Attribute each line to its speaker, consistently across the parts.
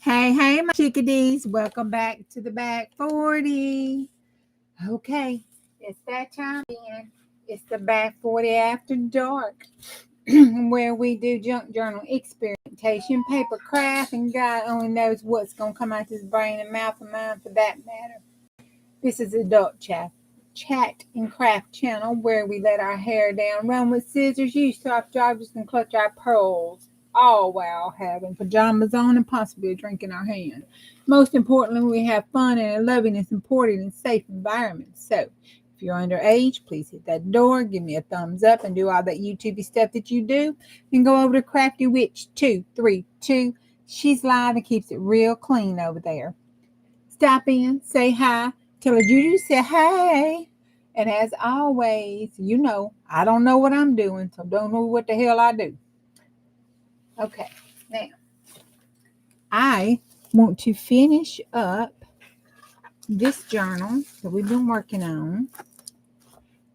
Speaker 1: Hey, my chickadees. Welcome back to the back 40. Okay, it's that time again. It's the back 40 after dark, where we do junk journal experimentation, paper craft, and God only knows what's going to come out this brain and mouth of mine for that matter. This is Adult Chat and Craft channel where we let our hair down, run with scissors, use soft drivers, and clutch our pearls, all while having pajamas on and possibly a drink in our hand. Most importantly, we have fun and a loving and supportive and safe environment. So, if you're underage, please hit that door, give me a thumbs up, and do all that YouTube stuff that you do. And go over to Crafty Witch 232. She's live and keeps it real clean over there. Stop in, say hi, tell a Juju say hey. And as always, I don't know what I'm doing, so don't know what the hell I do. Okay, now I want to finish up this journal that we've been working on,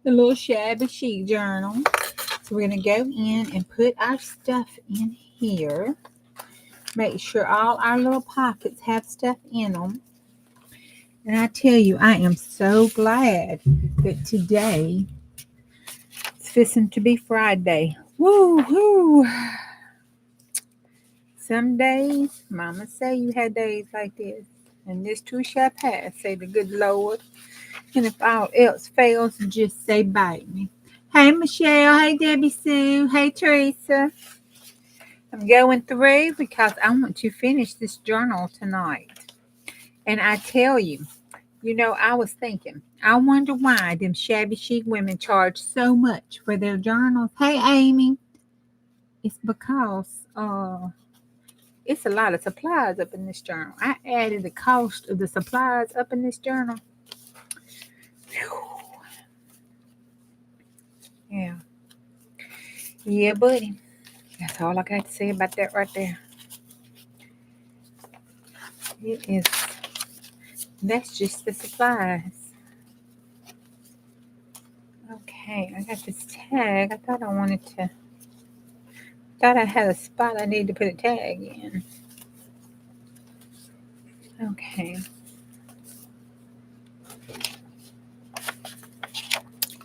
Speaker 1: the little Shabby Chic journal. So we're going to go in and put our stuff in here. Make sure all our little pockets have stuff in them. And I tell you, I am so glad that today it's fixing to be Friday. Woo-hoo! Some days, Mama say you had days like this. And this too shall pass, say the good Lord. And if all else fails, just say bite me. Hey, Michelle. Hey, Debbie Sue. Hey, Teresa. I'm going through because I want to finish this journal tonight. And I tell you, I was thinking, I wonder why them shabby chic women charge so much for their journals. Hey, Amy. It's because it's a lot of supplies up in this journal. I added the cost of the supplies up in this journal. Whew. Yeah. Yeah, buddy. That's all I got to say about that right there. That's just the supplies. Okay, I got this tag. I thought I had a spot I need to put a tag in. Okay.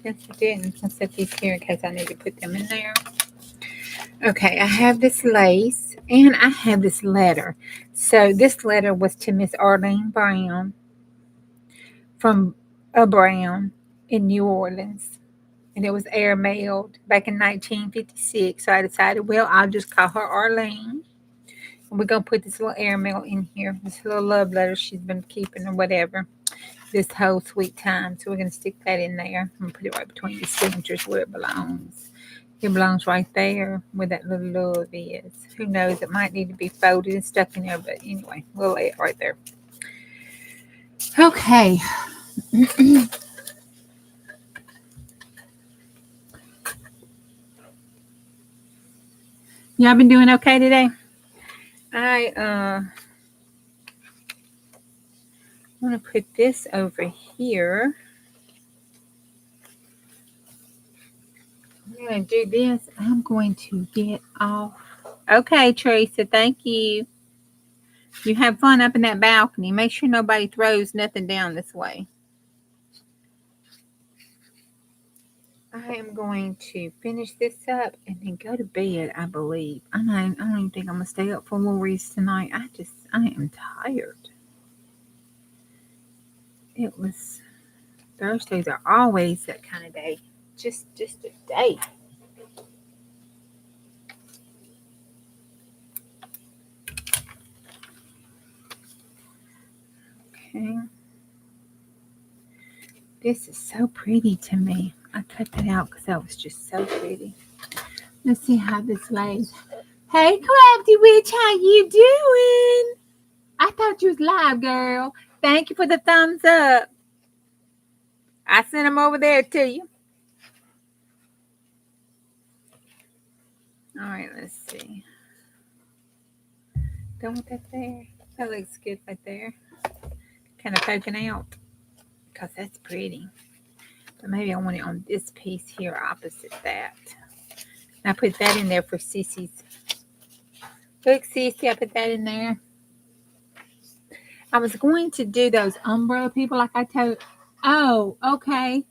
Speaker 1: Yes, I didn't. I'll set these here in case I need to put them in there. Okay, I have this lace and I have this letter. So this letter was to Miss Arlene Brown from a Brown in New Orleans. And it was airmailed back in 1956. So I decided, well, I'll just call her Arlene. And we're going to put this little airmail in here, this little love letter she's been keeping or whatever, this whole sweet time. So we're going to stick that in there. I'm going to put it right between the signatures where it belongs. It belongs right there where that little love is. Who knows? It might need to be folded and stuck in there. But anyway, we'll lay it right there. Okay. Y'all been doing okay today? I want to put this over here. I'm going to do this. I'm going to get off. Okay, Teresa, thank you. You have fun up in that balcony. Make sure nobody throws nothing down this way. I am going to finish this up and then go to bed, I believe. I don't even think I'm going to stay up for Lori's tonight. I am tired. Thursdays are always that kind of day. Just a day. Okay. This is so pretty to me. I cut that out because that was just so pretty. Let's see how this lays. Hey, Crafty Witch, how you doing? I thought you was live, girl. Thank you for the thumbs up. I sent them over there to you. All right, let's see. Don't want that there. That looks good right there. Kind of poking out because that's pretty. But maybe I want it on this piece here opposite that. And I put that in there for Sissy's. Look, Sissy, I put that in there. I was going to do those umbrella people like I told. Oh, okay.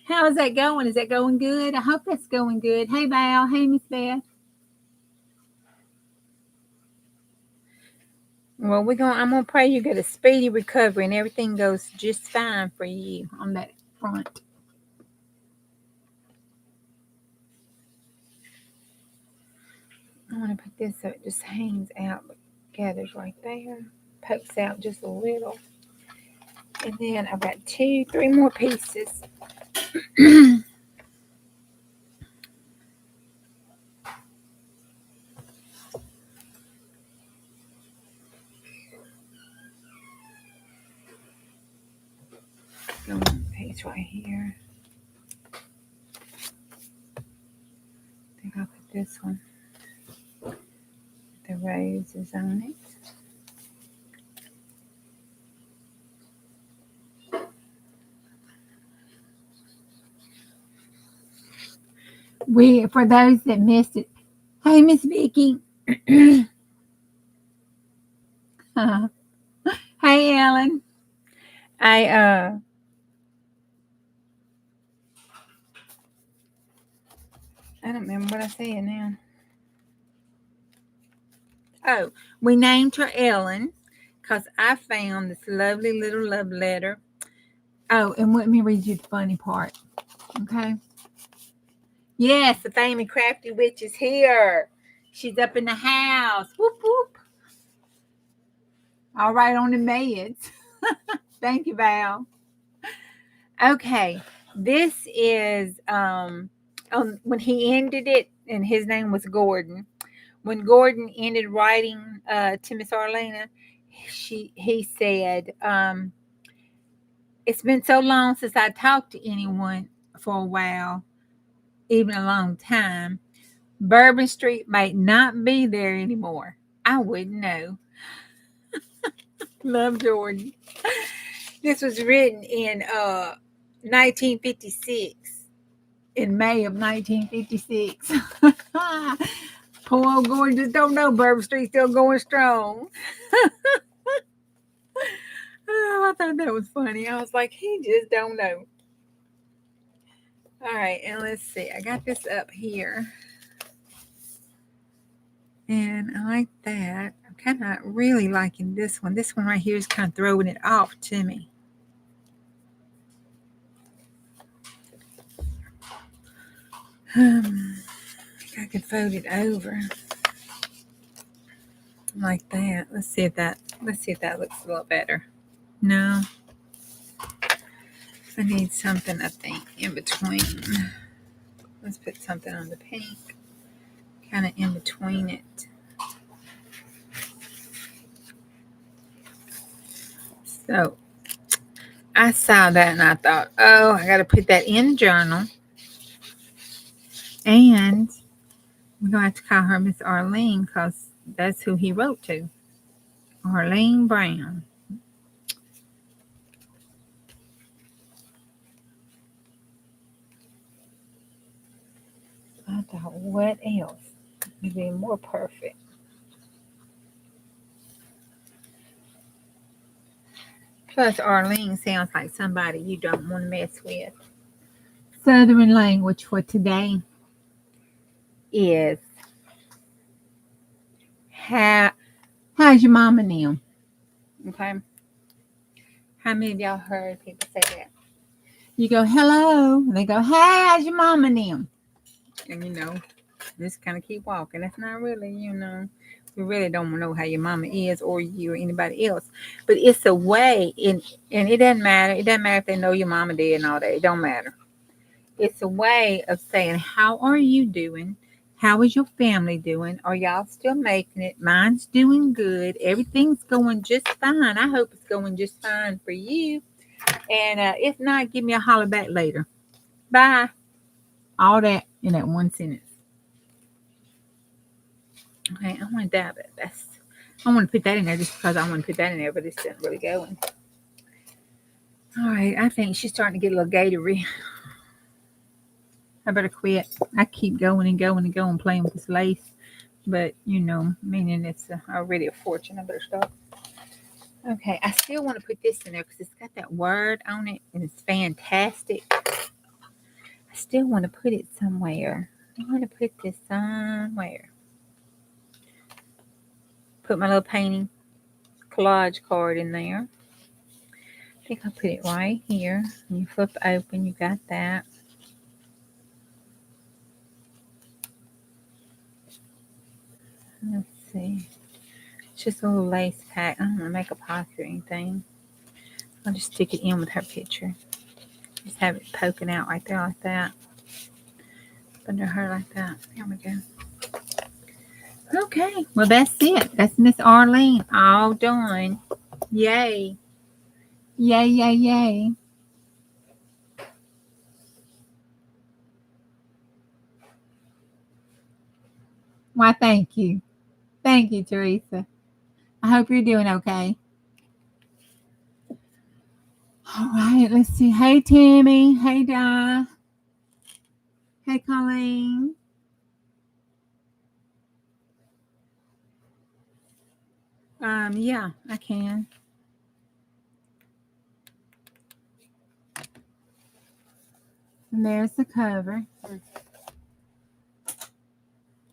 Speaker 1: How is that going? Is that going good? I hope that's going good. Hey, Val. Hey, Miss Beth. Well, I'm gonna pray you get a speedy recovery and everything goes just fine for you on that front. I want to put this so it just hangs out, but gathers right there, pokes out just a little. And then I've got 3 more pieces. One piece right here. I think I'll put this one. The roses on it. For those that missed it, hey, Miss Vicky. Hey, Ellen. I don't remember what I said now. Oh, we named her Ellen because I found this lovely little love letter. Oh, and let me read you the funny part. Okay. Yes, the famous crafty witch is here. She's up in the house. Whoop, whoop. All right on the meds. Thank you, Val. Okay. This is when he ended it, and his name was Gordon. When Gordon ended writing to Miss Arlena, he said, it's been so long since I talked to anyone for a while, even a long time. Bourbon Street might not be there anymore. I wouldn't know. Love, Jordan. This was written in 1956, in May of 1956. Poor old Gordon just don't know Bourbon Street's still going strong. Oh, I thought that was funny. I was like, he just don't know. All right, and let's see. I got this up here. And I like that. I'm kind of really liking this one. This one right here is kind of throwing it off to me. I could fold it over like that. Let's see if that looks a little better. No. I need something, I think, in between. Let's put something on the pink. Kind of in between it. So I saw that and I thought, oh, I got to put that in the journal. And we're going to have to call her Miss Arlene because that's who he wrote to. Arlene Brown. I thought, what else would be more perfect? Plus, Arlene sounds like somebody you don't want to mess with. Southern language for today is how's your mama now? Okay. How many of y'all heard people say that? You go, hello, and they go, hey, how's your mama now? And just kind of keep walking. That's not really, we really don't know how your mama is or you or anybody else. But it's a way, and it doesn't matter. It doesn't matter if they know your mama did and all that. It don't matter. It's a way of saying, how are you doing? How is your family doing? Are y'all still making it? Mine's doing good. Everything's going just fine. I hope it's going just fine for you. And if not, give me a holler back later. Bye. All that in that one sentence. Okay, I want that, but I want to put that in there just because I want to put that in there, but it's not really going. All right, I think she's starting to get a little gatory. I better quit. I keep going and going and going playing with this lace. But, meaning it's already a fortune. I better stop. Okay, I still want to put this in there because it's got that word on it and it's fantastic. I still want to put it somewhere. I want to put this somewhere. Put my little painting collage card in there. I think I'll put it right here. When you flip open, you got that. Let's see. It's just a little lace pack. I don't want to make a pocket or anything. I'll just stick it in with her picture. Just have it poking out right there like that. Under her like that. There we go. Okay, well that's it. That's Miss Arlene all done. Yay. Yay, yay, yay. Why, thank you. Thank you, Teresa. I hope you're doing okay. All right, let's see. Hey, Tammy. Hey, Di. Hey, Colleen. Yeah, I can. And there's the cover.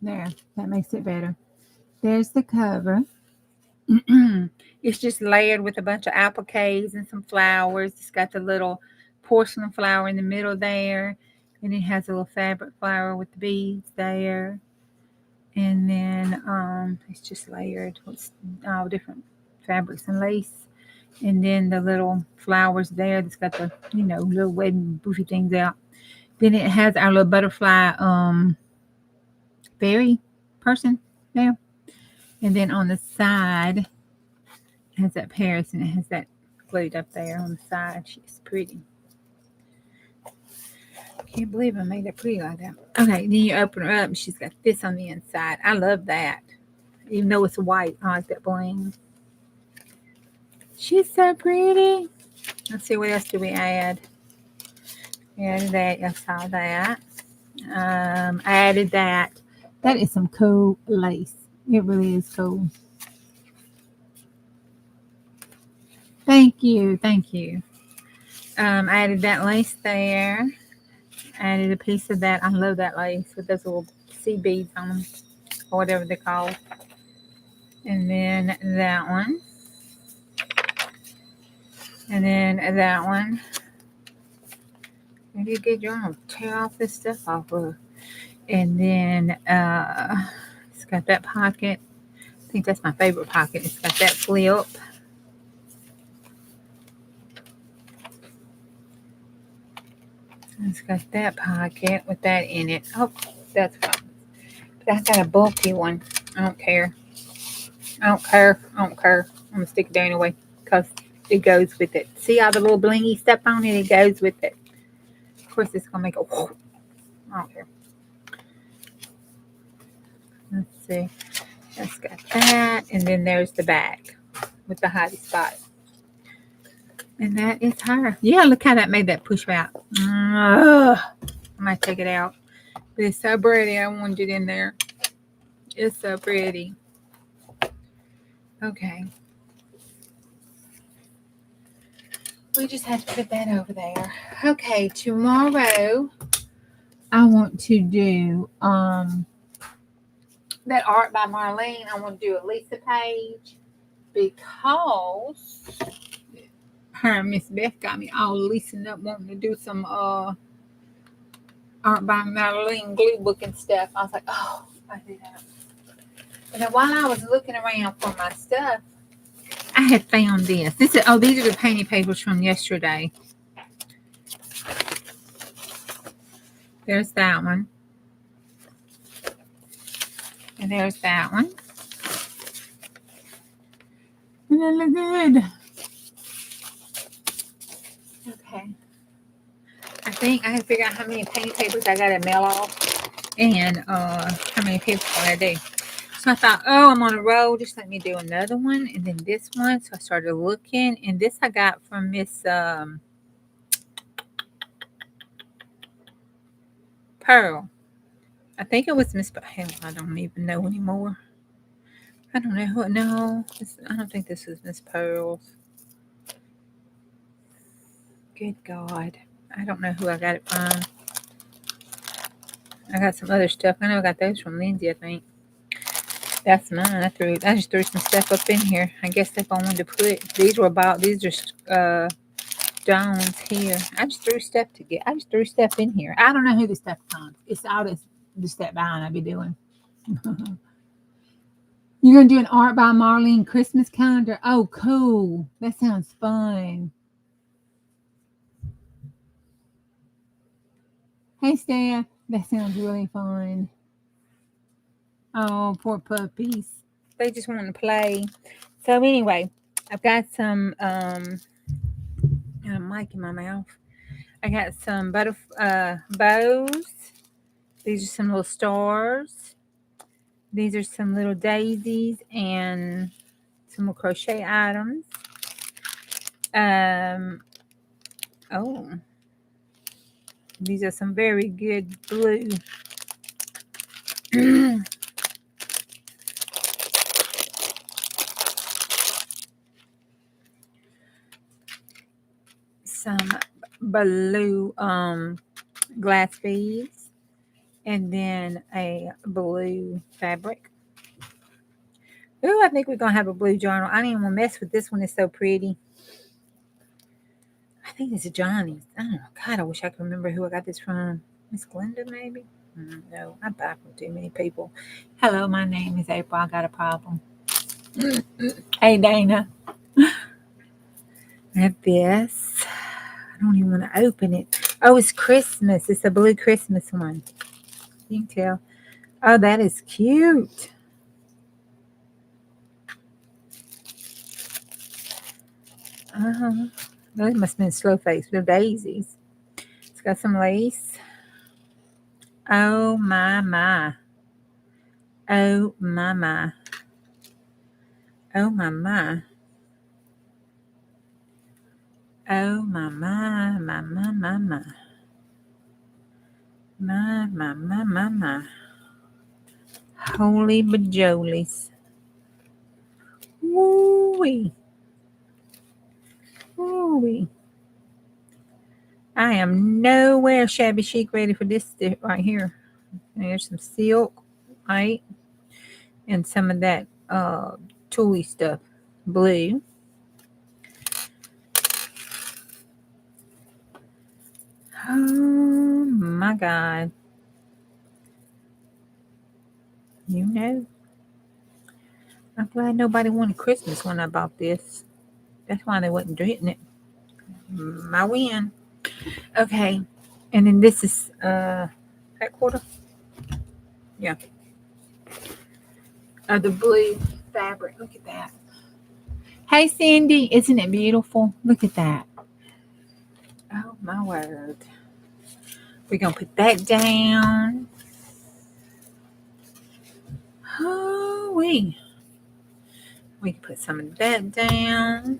Speaker 1: There, that makes it better. There's the cover. It's just layered with a bunch of appliques and some flowers. It's got the little porcelain flower in the middle there. And it has a little fabric flower with the beads there. And then it's just layered with all different fabrics and lace. And then the little flowers there that's got the, little wedding boofy things out. Then it has our little butterfly fairy person there. And then on the side, it has that Paris and it has that glued up there on the side. She's pretty. Can't believe I made it pretty like that. Okay, then you open her up and she's got this on the inside. I love that. Even though it's white, I like that bling. She's so pretty. Let's see, what else do we add? We added that. I saw that. I added that. That is some cool lace. It really is cool. Thank you. Thank you. I added that lace there. Added a piece of that. I love that lace with those little sea beads on them, or whatever they're called. And then that one. And then that one. Maybe a good job. I'll tear off this stuff off of. And then it's got that pocket. I think that's my favorite pocket. It's got that flip. It's got that pocket with that in it. Oh, that's fine. But I got a bulky one. I don't care. I don't care. I don't care. I'm going to stick it there anyway because it goes with it. See all the little blingy stuff on it? It goes with it. Of course, it's going to make a whoop. I don't care. Let's see. That's got that. And then there's the back with the hottie spot. And that is her. Yeah, look how that made that push out. I might take it out. But it's so pretty. I wanted it in there. It's so pretty. Okay. We just have to put that over there. Okay, tomorrow I want to do that art by Marlene. I want to do a Lisa page because her and Miss Beth got me all leasing up wanting to do some art by Marlene glue book and stuff. I was like, oh, I do that. And then while I was looking around for my stuff, I had found this. These are the painting papers from yesterday. There's that one. And there's that one. And they look good. Okay. I think I have to figure out how many painting papers I got to mail off and how many papers I got to do. So I thought, oh, I'm on a roll. Just let me do another one and then this one. So I started looking. And this I got from Miss Pearl. I think it was Miss Pearl. I don't even know anymore. I don't know who. No, I don't think this is Miss Pearl's. Good God. I don't know who I got it from. I got some other stuff. I know I got those from Lindsay, I think. That's mine. I just threw some stuff up in here. I guess if I wanted to put, these are stones here. I just threw stuff in here. I don't know who the stuff comes. It's all the stuff behind I be doing. You're gonna do an art by Marlene Christmas calendar. Oh, cool. That sounds fun. Hey, Steph. That sounds really fun. Oh, poor puppies. They just want to play. So anyway, I've got some mic in my mouth. I got some bows. These are some little stars. These are some little daisies and some little crochet items. Oh, these are some very good blue. Some blue glass beads, and then a blue fabric. Ooh, I think we're gonna have a blue journal. I don't even want to mess with this one. It's so pretty. I think it's a Johnny's. I don't know. God, I wish I could remember who I got this from. Miss Glenda, maybe? No, I buy from too many people. Hello, my name is April. I got a problem. Hey, Dana. I have this. I don't even want to open it. Oh, it's Christmas. It's a blue Christmas one. You can tell. Oh, that is cute. Those must have been slow face. They're daisies. It's got some lace. Oh, my, my. Oh, my, my. Oh, my, my. Oh, my, my, my, my, my, my. My, my, my, my, my. Holy bajolies. Woo-wee. Woo-wee. I am nowhere shabby chic ready for this right here. There's some silk, right? And some of that tulle stuff. Blue. Oh my God. You know. I'm glad nobody wanted Christmas when I bought this. That's why they wasn't getting it. My win. Okay. And then this is that quarter. Yeah. The blue fabric. Look at that. Hey Cindy, isn't it beautiful? Look at that. Oh my word. We're gonna put that down. Oh, we can put some of that down.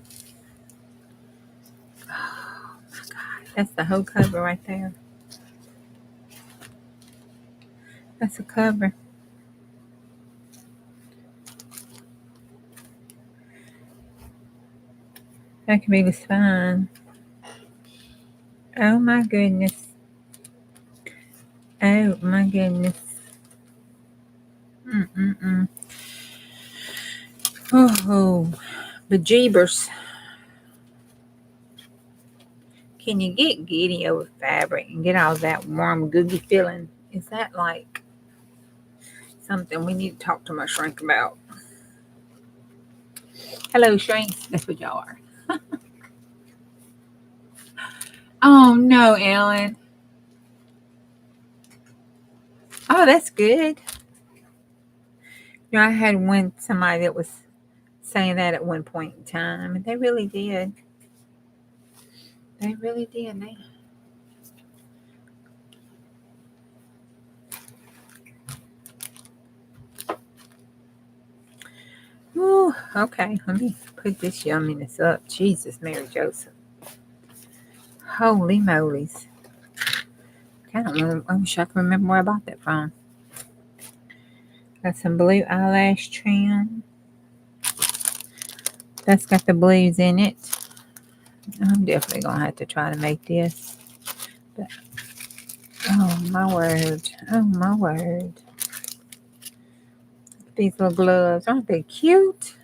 Speaker 1: Oh my God, that's the whole cover right there. That's a cover. That can be just fine. Oh my goodness. Oh my goodness. Oh, bejeebers. Can you get giddy over fabric and get all that warm, googie feeling? Is that like something we need to talk to my shrink about? Hello, shrinks. That's what y'all are. Oh, no, Ellen. Oh, that's good. You know, I had somebody that was saying that at one point in time, and they really did. They really did. Ooh, okay, let me put this yumminess up. Jesus, Mary Joseph. Holy moly's. I wish I could remember where I bought that from. Got some blue eyelash trim. That's got the blues in it. I'm definitely going to have to try to make this. But, oh, my word. Oh, my word. These little gloves. Aren't they cute?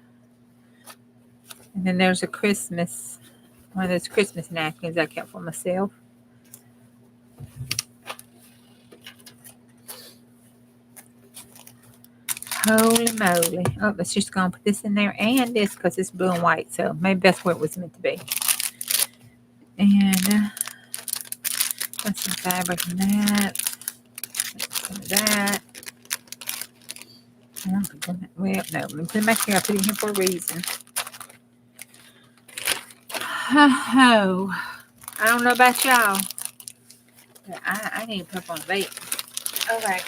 Speaker 1: And then there's a Christmas. One of those Christmas napkins I kept for myself. Holy moly. Oh, let's just go and put this in there and this because it's blue and white. So maybe that's where it was meant to be. And got some fabric in that. Some of that. Well, no, let me put it back here. I put it here for a reason. Oh, I don't know about y'all. But I need to put up on the bait. Okay.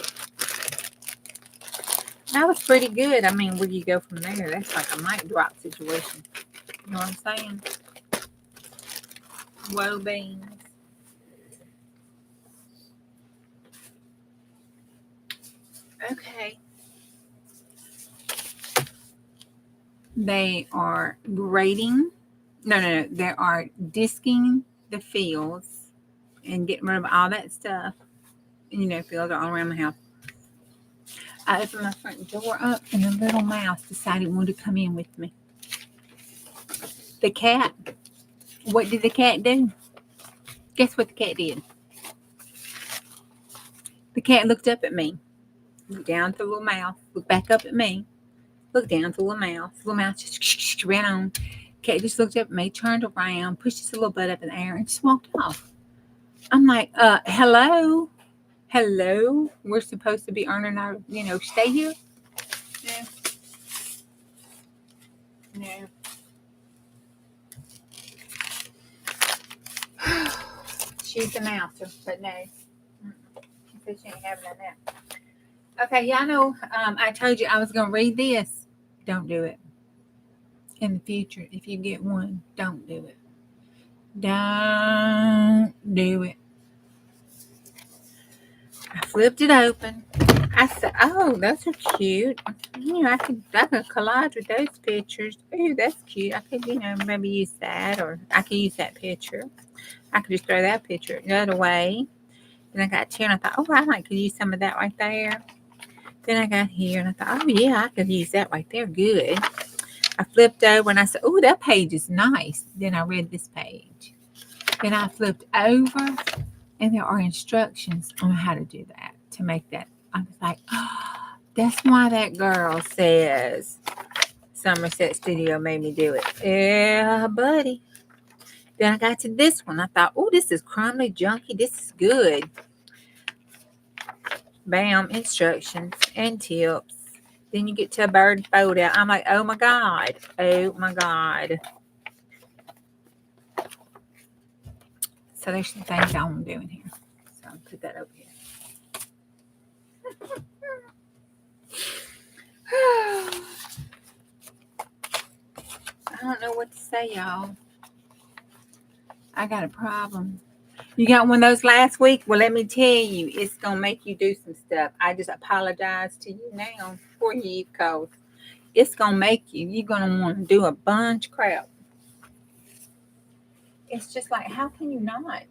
Speaker 1: That was pretty good. I mean, where do you go from there? That's like a mic drop situation. You know what I'm saying? Whoa, beans. Okay. They are grading. No. They are disking the fields and getting rid of all that stuff. And, you know, fields are all around my house. I opened my front door up and a little mouse decided it wanted to come in with me. The cat. What did the cat do? Guess what the cat did? The cat looked up at me. Looked down at the little mouse. Looked back up at me. Looked down at the little mouse. The little mouse just ran on. Cat just looked up at me, turned around, pushed his little butt up in the air, and just walked off. I'm like, hello? Hello? We're supposed to be earning our, stay here? No. She's the mouser, but no. She said she ain't having that. Okay, y'all know, I told you I was going to read this. Don't do it. In the future, if you get one, don't do it. Don't do it. I flipped it open. I said, oh, those are cute. I could collage with those pictures. Ooh, that's cute. I could, maybe use that, or I could use that picture. I could just throw that picture the other way. Then I got here and I thought, oh, I could use some of that right there. Then I got here and I thought, oh, yeah, I could use that right there. Good. I flipped over and I said, oh, that page is nice. Then I read this page. Then I flipped over and there are instructions on how to do that, to make that. I was like, oh, that's why that girl says Somerset Studio made me do it. Yeah, buddy. Then I got to this one. I thought, oh, this is crumbly, junky. This is good. Bam, instructions and tips. Then you get to a bird photo. I'm like, oh my God. Oh my God. So there's some things I want to do in here. So I'll put that over here. I don't know what to say, y'all. I got a problem. You got one of those last week? Well, let me tell you, it's going to make you do some stuff. I just apologize to you now for you because it's going to make you're going to want to do a bunch of crap. It's just like, how can you not?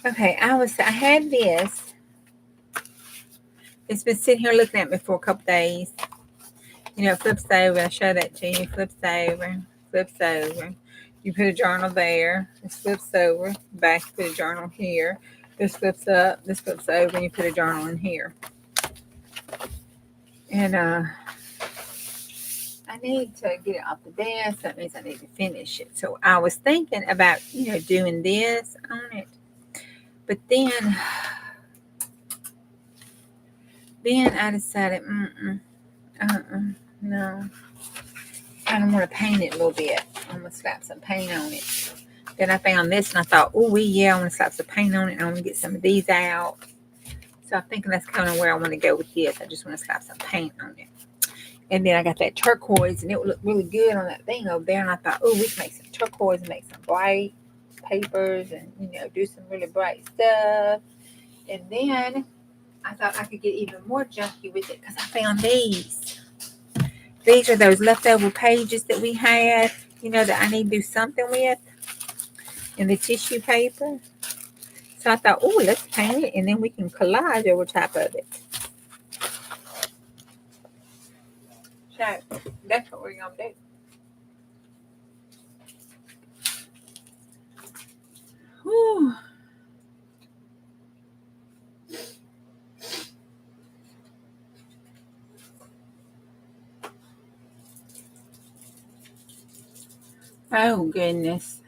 Speaker 1: Okay, I had this. It's been sitting here looking at me for a couple days. It flips over. I show that to you. Flips over. Flips over. You put a journal there. This flips over. Back, put a journal here. This flips up. This flips over. And you put a journal in here. And I need to get it off the desk. That means I need to finish it. So I was thinking about, doing this on it. But then I decided, no. I don't want to paint it a little bit. I'm going to slap some paint on it. Then I found this and I thought, oh, yeah, I want to slap some paint on it. And I want to get some of these out. So I'm thinking that's kind of where I want to go with this. I just want to slap some paint on it. And then I got that turquoise and it would look really good on that thing over there. And I thought, oh, we can make some turquoise and make some bright papers and, do some really bright stuff. And then I thought I could get even more junky with it because I found these. These are those leftover pages that we had, you know, that I need to do something with in the tissue paper. So I thought, oh, let's paint it, and then we can collage over top of it. So that's what we're going to do. Whew. Oh, goodness.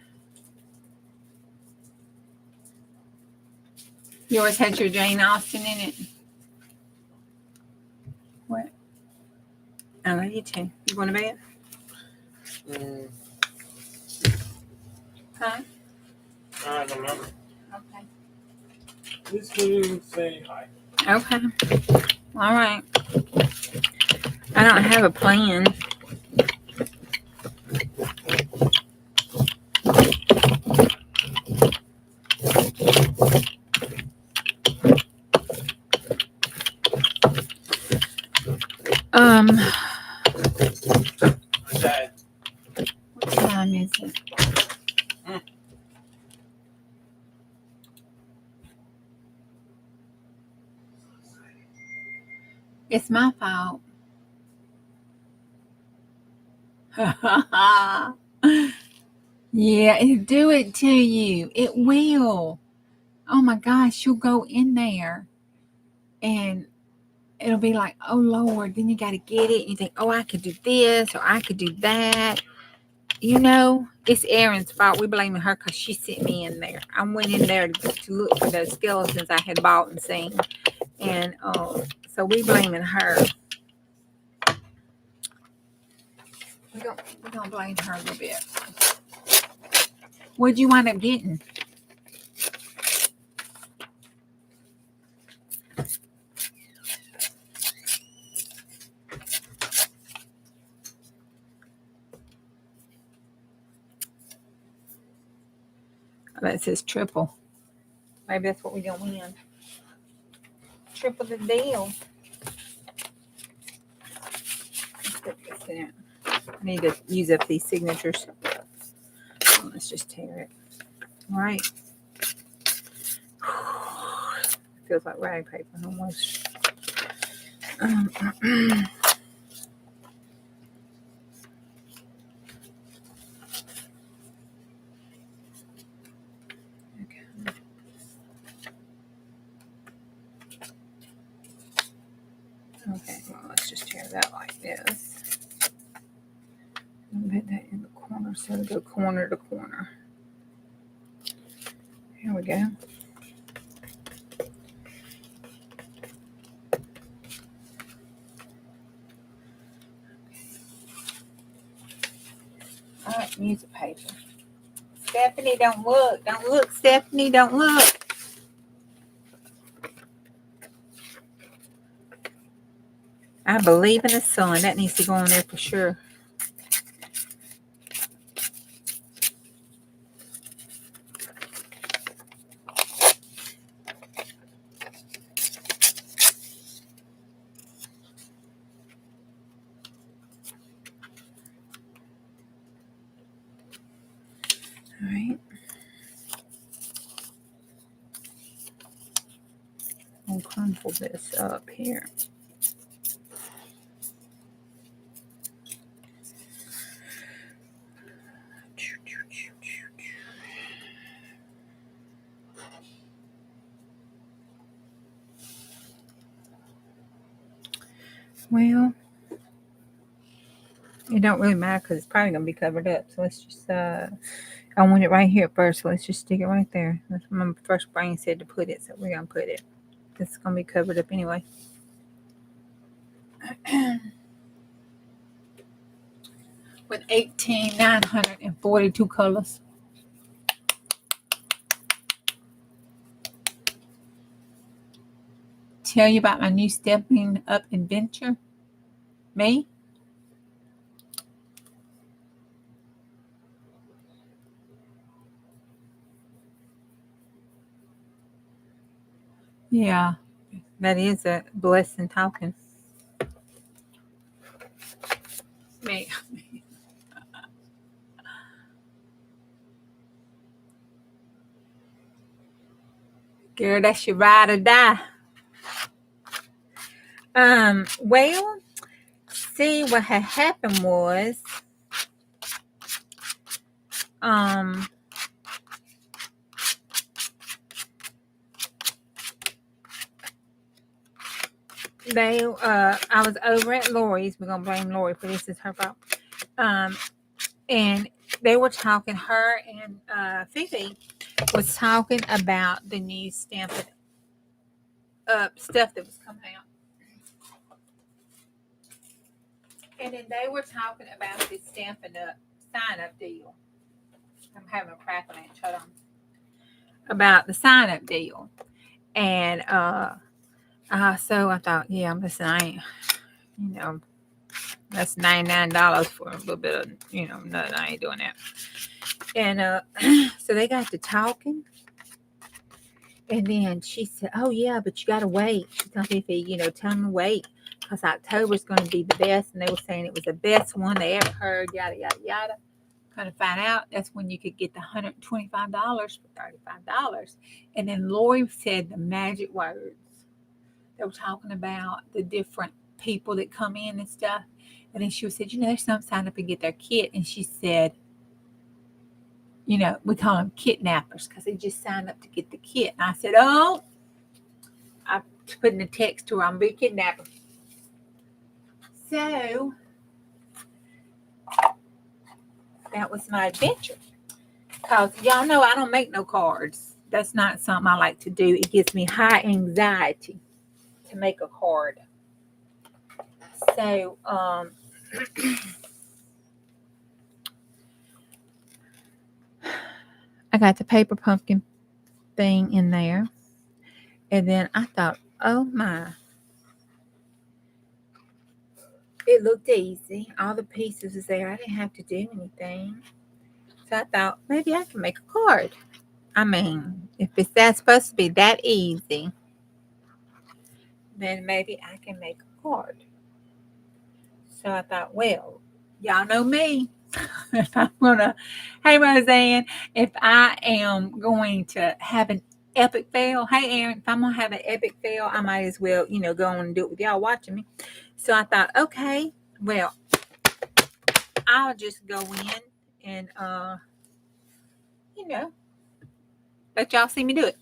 Speaker 1: Yours had your Jane Austen in it? What? I love you too. You going to bed? Huh?
Speaker 2: I don't remember.
Speaker 1: Okay.
Speaker 2: Just to say hi.
Speaker 1: Okay. All right. I don't have a plan.
Speaker 2: Okay.
Speaker 1: What time is it? It's my fault. Yeah, it'll do it to you. It will. Oh my gosh, you'll go in there and it'll be like, oh Lord, then you got to get it. You think, oh, I could do this or I could do that. You know, it's Erin's fault. We're blaming her because she sent me in there. I went in there to look for those skeletons I had bought and seen. And so we blaming her. We're gonna blame her a little bit. What'd you wind up getting? Oh, that says triple. Maybe that's what we're gonna win. Triple the deal. Let's put this in. I need to use up these signatures. Oh, let's just tear it. All right. Feels like rag paper almost. Okay, well, let's just tear that like this. And put that in the corner so it'll go corner to corner. Here we go. All right, music paper. Stephanie, don't look. Don't look, Stephanie, don't look. I believe in the sun. That needs to go on there for sure. All right. I'll crumple this up here. Well, it don't really matter because it's probably gonna be covered up. So let's just I want it right here first. So let's just stick it right there. That's where my first brain said to put it, so we're gonna put it. It's gonna be covered up anyway. With 18,942 colors. Tell you about my new Stampin Up adventure. Me? Yeah, that is a blessing talking. me. Girl, that's your ride or die. Well, see, what had happened was, I was over at Lori's. We're gonna blame Lori for this. It's her fault. And they were talking. Her and Fifi was talking about the new Stampin' Up stuff that was coming out. And then they were talking about this Stampin' Up sign-up deal. I'm having a crackle lunch. Hold on. About the sign-up deal. And so I thought, yeah, listen, I ain't, that's $99 for a little bit of, no, I ain't doing that. And so they got to talking. And then she said, oh, yeah, but you got to wait. She told me, tell them to wait. Because October's going to be the best. And they were saying it was the best one they ever heard, yada, yada, yada. Kind of find out that's when you could get the $125 for $35. And then Lori said the magic words. They were talking about the different people that come in and stuff. And then she said, there's some sign up and get their kit. And she said, we call them kidnappers because they just signed up to get the kit. And I said, oh, I put in a text to her, I'm a big kidnapper. So that was my adventure. Because y'all know I don't make no cards. That's not something I like to do. It gives me high anxiety to make a card. So, I got the paper pumpkin thing in there. And then I thought, oh my. It looked easy. All the pieces was there. I didn't have to do anything. So I thought, maybe I can make a card. I mean, if it's that supposed to be that easy, then maybe I can make a card. So I thought, well, y'all know me. If I'm gonna, hey Roseanne, if I am going to have an epic fail, hey Aaron, if I'm gonna have an epic fail, I might as well, go on and do it with y'all watching me. So I thought, okay, well, I'll just go in and let y'all see me do it.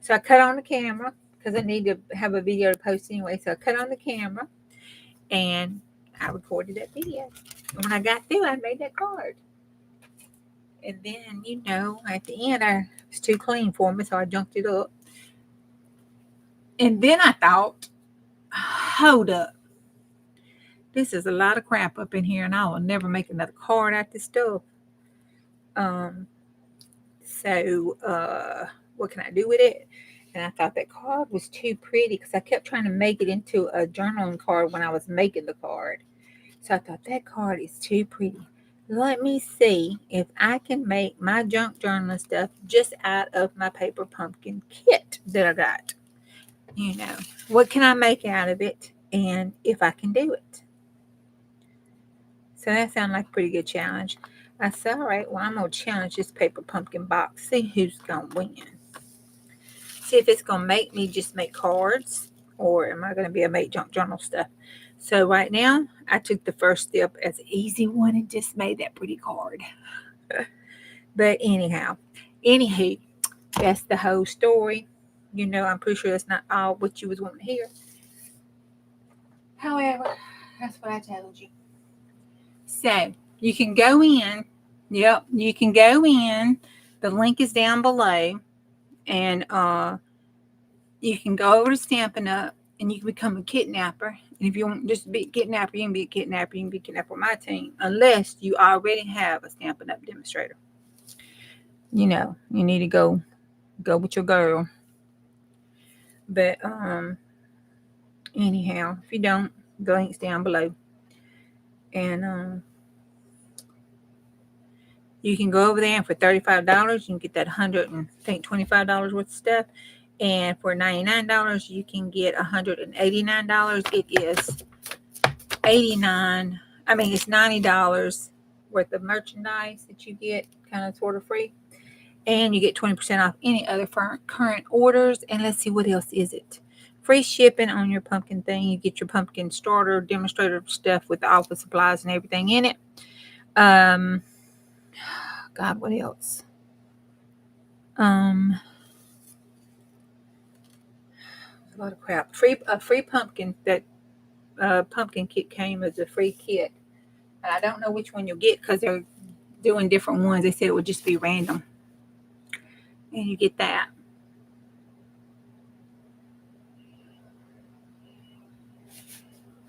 Speaker 1: So I cut on the camera because I need to have a video to post anyway. So I cut on the camera and I recorded that video. And when I got through, I made that card. And then, at the end, it was too clean for me, so I junked it up. And then I thought, hold up. This is a lot of crap up in here, and I will never make another card out this stuff. So what can I do with it? And I thought that card was too pretty because I kept trying to make it into a journaling card when I was making the card. So I thought that card is too pretty. Let me see if I can make my junk journaling stuff just out of my paper pumpkin kit that I got. What can I make out of it and if I can do it? So that sounded like a pretty good challenge. I said, all right, well, I'm going to challenge this paper pumpkin box. See who's going to win. See if it's going to make me just make cards or am I going to be able to make junk journal stuff? So right now, I took the first step as an easy one and just made that pretty card. But anywho, that's the whole story. I'm pretty sure that's not all what you was wanting to hear. However, that's what I told you. So you can go in. Yep, you can go in. The link is down below. And you can go over to Stampin' Up and you can become a kidnapper. And if you want just to be a kidnapper, you can be a kidnapper. You can be a kidnapper with my team. Unless you already have a Stampin' Up demonstrator. You need to go with your girl. But anyhow, if you don't, the link's down below. And you can go over there and for $35, you can get that $125 worth of stuff. And for $99, you can get $189. It is $89 I mean, it's $90 worth of merchandise that you get kind of sort of free. And you get 20% off any other current orders. And let's see, what else is it? Free shipping on your pumpkin thing. You get your pumpkin starter demonstrator stuff with all the supplies and everything in it. God, what else? A lot of crap. A free pumpkin. That pumpkin kit came as a free kit. And I don't know which one you'll get because they're doing different ones. They said it would just be random. And you get that.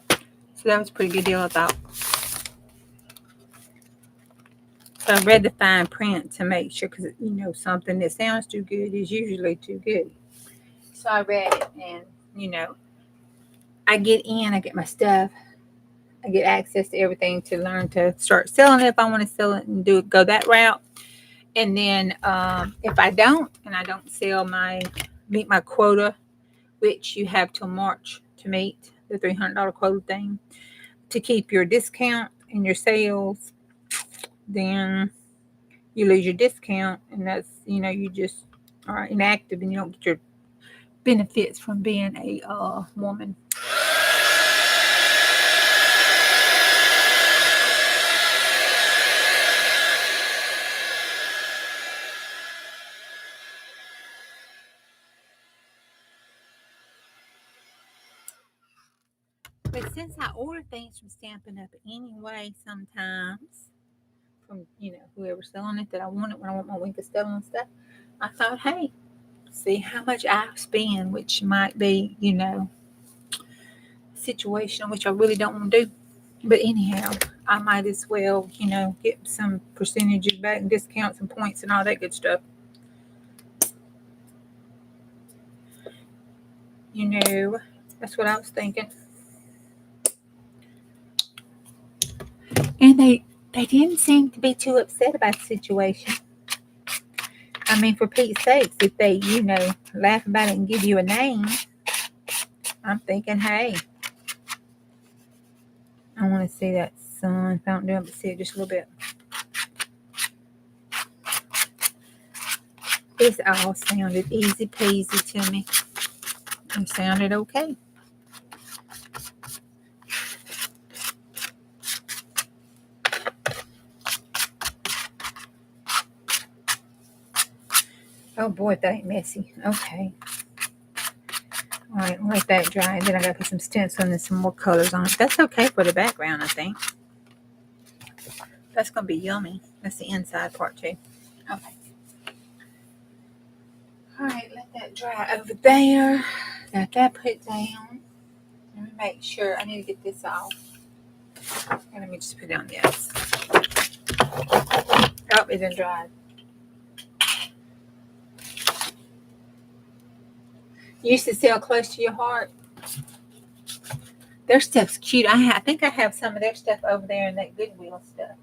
Speaker 1: So that was a pretty good deal, I thought. So I read the fine print to make sure, because something that sounds too good is usually too good. So I read it, and I get my stuff. I get access to everything to learn to start selling it if I want to sell it and go that route. And then if I don't, and I don't meet my quota, which you have till March to meet the $300 quota thing to keep your discount and your sales, then you lose your discount, and that's you just are inactive and you don't get your benefits from being a woman. But since I order things from Stampin' Up anyway, sometimes from whoever's selling it that I want it when I want my Wink of Stella and stuff, I thought, hey, see how much I spend, which might be situation which I really don't want to do. But anyhow, I might as well get some percentages back and discounts and points and all that good stuff. That's what I was thinking. And they didn't seem to be too upset about the situation. I mean, for Pete's sakes, if they, laugh about it and give you a name, I'm thinking, hey, I want to see that sun fountain down, but see it just a little bit. This all sounded easy peasy to me. It sounded okay. Oh boy, if that ain't messy. Okay. All right, let that dry. And then I got to put some stencil and some more colors on it. That's okay for the background, I think. That's going to be yummy. That's the inside part too. Okay. All right, let that dry over there. Got that put down. Let me make sure. I need to get this off. And let me just put it on this. Oh, it done dried. You used to sell close to your heart. Their stuff's cute. I think I have some of their stuff over there in that Goodwill stuff.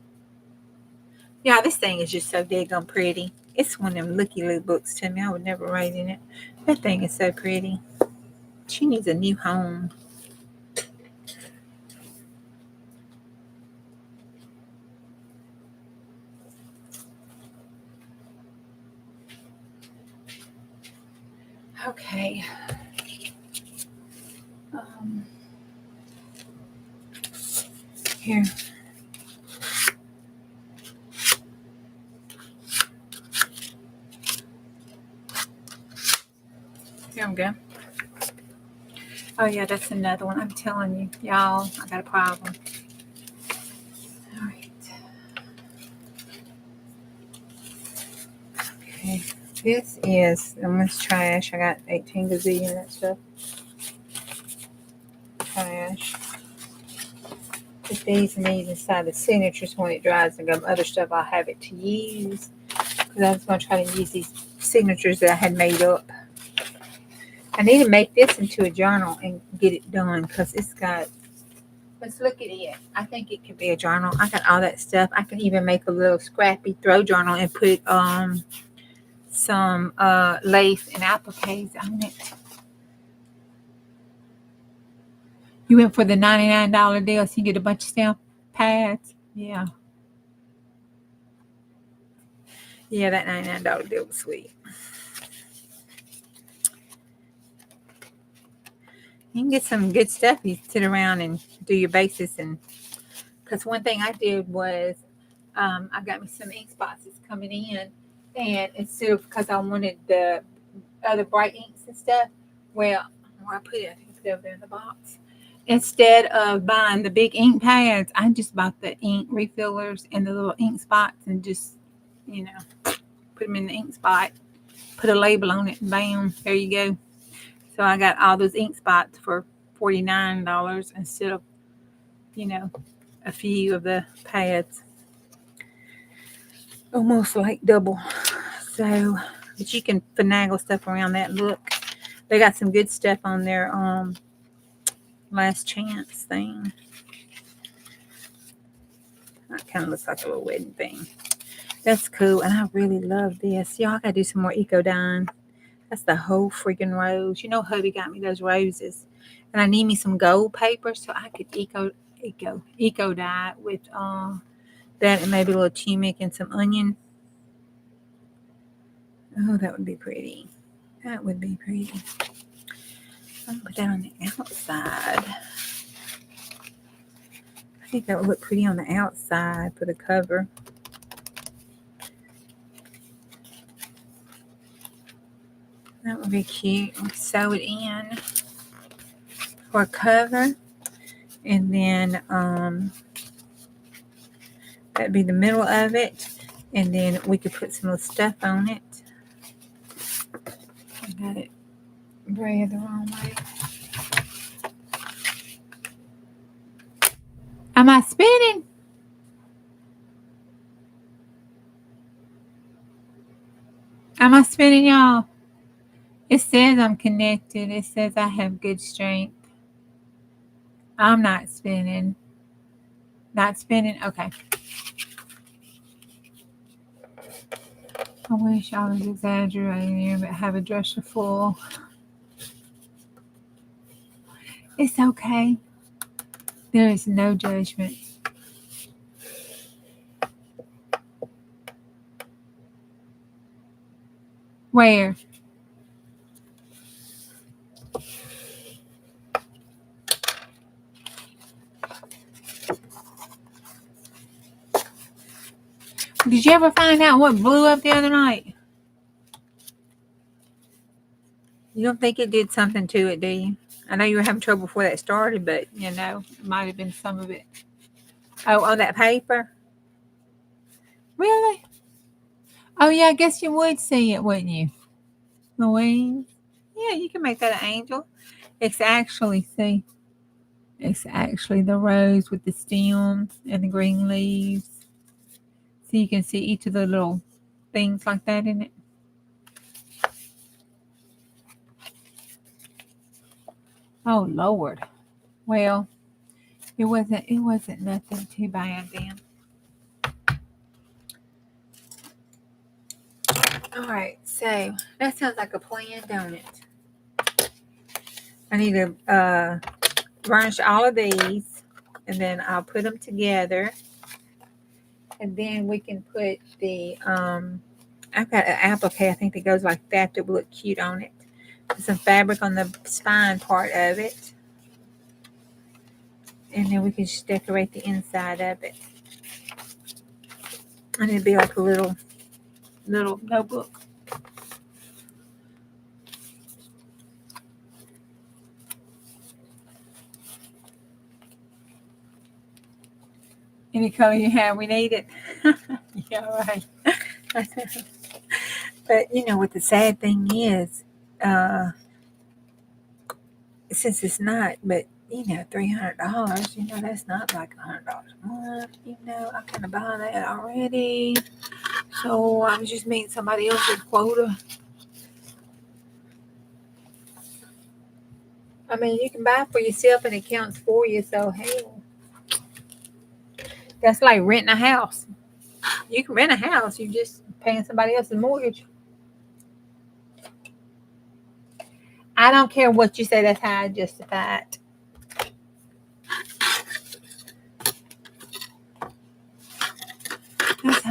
Speaker 1: Yeah, this thing is just so daggone pretty. It's one of them looky-loo books to me. I would never write in it. That thing is so pretty. She needs a new home. Okay. Here. Here we go. Oh, yeah, that's another one. I'm telling you, y'all, I got a problem. All right. Okay. This is almost trash. I got 18 gazillion of that stuff. Trash. Put these and these inside the signatures when it dries, and other stuff I'll have it to use. Because I was going to try to use these signatures that I had made up. I need to make this into a journal and get it done because it's got, let's look at it. I think it could be a journal. I got all that stuff. I can even make a little scrappy throw journal and put some lace and appliques on it. You went for the $99 deal so you get a bunch of stuff. pads. Yeah. Yeah, that $99 deal was sweet. You can get some good stuff. You sit around and do your bases. And because one thing I did was I got me some ink spots that's coming in. And instead of, because I wanted the other bright inks and stuff, well, where I put it, I think I put it over there in the box. Instead of buying the big ink pads, I just bought the ink refillers and the little ink spots and just, you know, put them in the ink spot, put a label on it, and bam, there you go. So I got all those ink spots for $49 instead of, you know, a few of the pads. Almost like double. So, but you can finagle stuff around that look. They got some good stuff on their last chance thing. That kind of looks like a little wedding thing. That's cool, and I really love this. Y'all, I gotta do some more eco dyeing. That's the whole freaking rose. You know, hubby got me those roses, and I need me some gold paper so I could eco dye with that and maybe a little turmeric and some onion. Oh, that would be pretty. That would be pretty. I'm gonna put that on the outside. I think that would look pretty on the outside for the cover. That would be cute. We'll sew it in for a cover. And then that'd be the middle of it. And then we could put some little stuff on it. I got it braided the wrong way. Am I spinning? Am I spinning, y'all? It says I'm connected. It says I have good strength. I'm not spinning. Not spinning? Okay. I wish I was exaggerating here, but have a dresser full. It's okay. There is no judgment. Where? Did you ever find out what blew up the other night? You don't think it did something to it, do you? I know you were having trouble before that started, but, you know, it might have been some of it. Oh, on that paper? Really? Oh, yeah, I guess you would see it, wouldn't you? Louise? Yeah, you can make that an angel. It's actually, see, it's actually the rose with the stems and the green leaves. So you can see each of the little things like that in it. Oh, Lord. Well, it wasn't nothing too bad then. All right, so that sounds like a plan, don't it? I need to varnish all of these, and then I'll put them together, and then we can put the I've got an applique, I think that goes like that would look cute on it. Put some fabric on the spine part of it, and then we can just decorate the inside of it. And it'd be like a little notebook. Any color you have, we need it. Yeah, right. But you know what the sad thing is, since it's not, but you know, $300, you know, that's not like $100 a month, you know, I kind of buy that already. So I'm just meeting somebody else's quota. I mean, you can buy for yourself and it counts for you, so hell. That's like renting a house. You can rent a house, you're just paying somebody else's mortgage. I don't care what you say, that's how I justify it.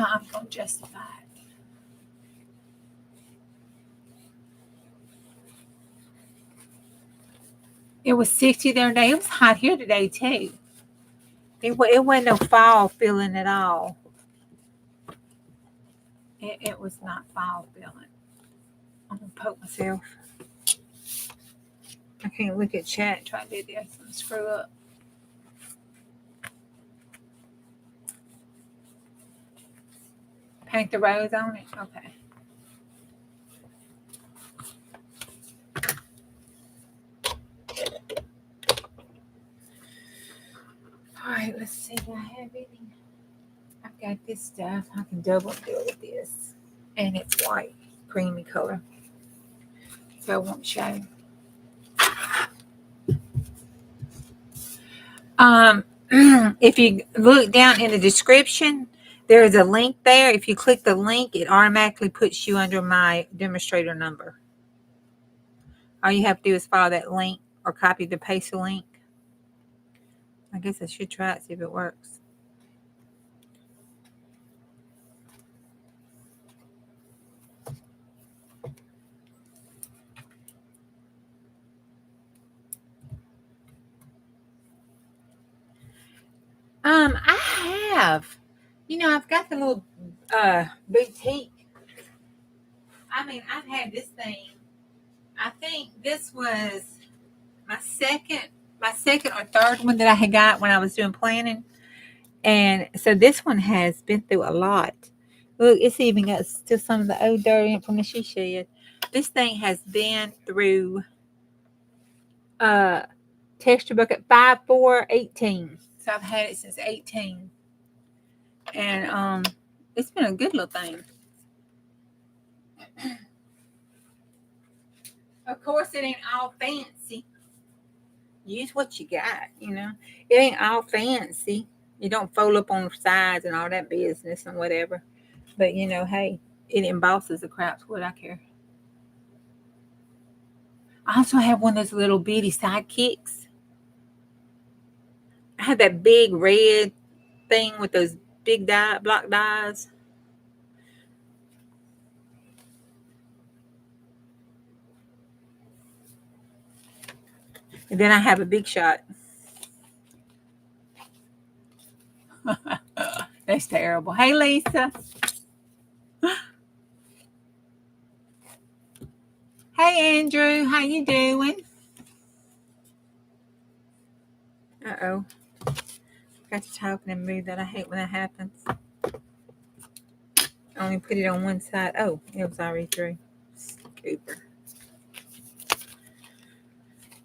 Speaker 1: how I'm going to justify it. It was 60 the other day. It was hot here today, too. It wasn't no fall feeling at all. It was not fall feeling. I'm going to poke myself. I can't look at chat and try to do this and screw up. Paint the rose on it? Okay. All right, let's see. Do I have any? I've got this stuff. I can double do it with this. And it's white, creamy color. So it won't show. If you look down in the description, there is a link there. If you click the link, it automatically puts you under my demonstrator number. All you have to do is follow that link or copy the paste the link. I guess I should try it, see if it works. I have. I've got the little boutique. I mean, I've had this thing. I think this was my second or third one that I had got when I was doing planning. And so this one has been through a lot. Look, it's even got still some of the old dirty information she shed. This thing has been through texture book at 5/4/18. So I've had it since 18. And it's been a good little thing. Of course, it ain't all fancy. Use what you got, It ain't all fancy. You don't fold up on the sides and all that business and whatever. But, hey, it embosses the crap's what I care. I also have one of those little bitty sidekicks. I have that big red thing with those big block dies. And then I have a big shot. That's terrible. Hey, Lisa. Hey, Andrew. How you doing? Uh-oh. Got to talking and move that. I hate when that happens. I only put it on one side. Oh, it was already through. Scooper.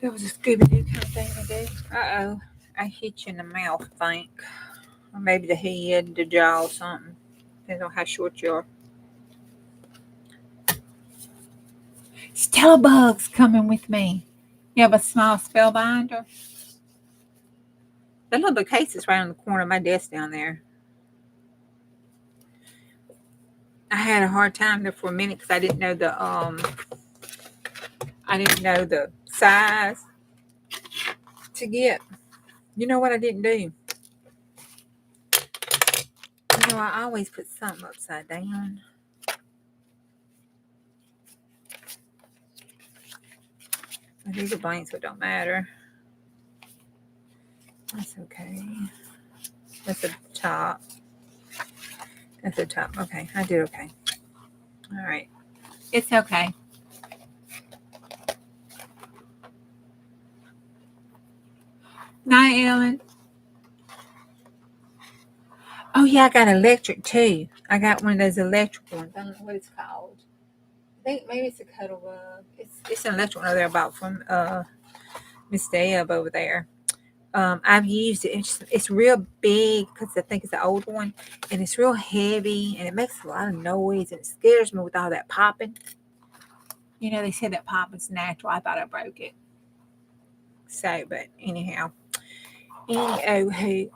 Speaker 1: That was a Scooby-Doo kind of thing to do. Uh-oh. I hit you in the mouth, I think. Or maybe the head, the jaw, or something. Depends on how short you are. Stellabug's coming with me. You have a small spellbinder? That little bookcase is right on the corner of my desk down there. I had a hard time there for a minute because I didn't know the size to get. You know what I didn't do? I always put something upside down. These are blanks, so it don't matter. That's okay. That's the top. That's the top. Okay, I did okay. All right. It's okay. Night, Ellen. Oh, yeah, I got electric, too. I got one of those electric ones. I don't know what it's called. I think maybe it's a cuddle rug. It's an electric one over there I bought from Miss Deb over there. I've used it. It's real big because I think it's an old one. And it's real heavy. And it makes a lot of noise. And it scares me with all that popping. They said that popping's natural. I thought I broke it. So, but anyhow. Anywho.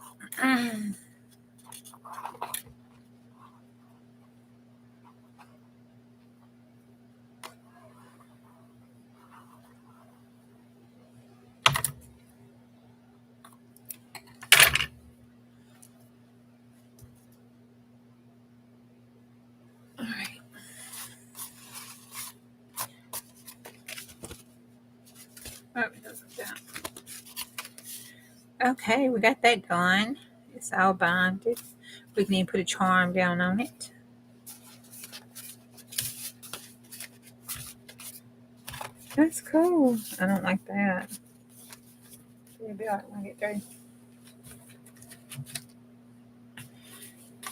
Speaker 1: Okay, we got that done. It's all bonded. We can even put a charm down on it. That's cool. I don't like that. Maybe I want to get through.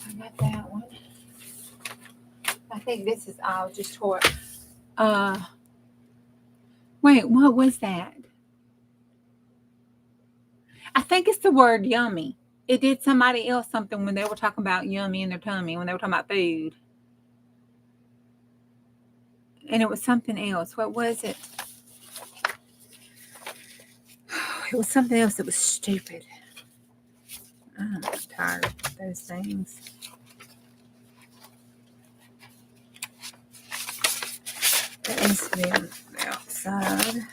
Speaker 1: I got that one. I think this is all just toward. Wait, what was that? I think it's the word yummy. It did somebody else something when they were talking about yummy in their tummy, when they were talking about food. And it was something else. What was it? It was something else that was stupid. I'm tired of those things. That needs to be on the outside.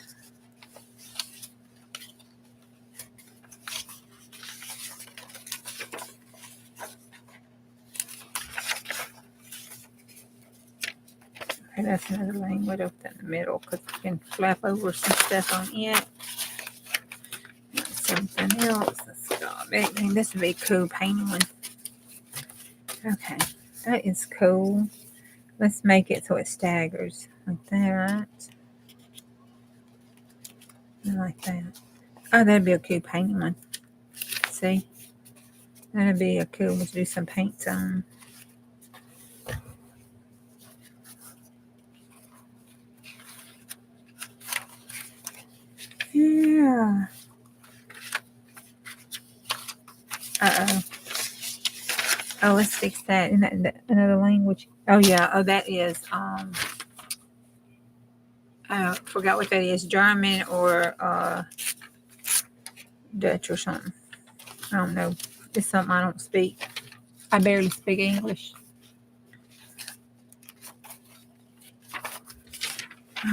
Speaker 1: Okay, that's another language up in the middle because we can flap over some stuff on it. Something else. Let's go. I think this would be a cool painting one. Okay, that is cool. Let's make it so it staggers like that. And like that. Oh, that'd be a cool painting one. See? That'd be a cool one to do some paints on. Yeah. Uh-oh. Oh, let's fix that. Isn't that another language? Oh, yeah. Oh, that is, I forgot what that is. German or Dutch or something. I don't know. It's something I don't speak. I barely speak English.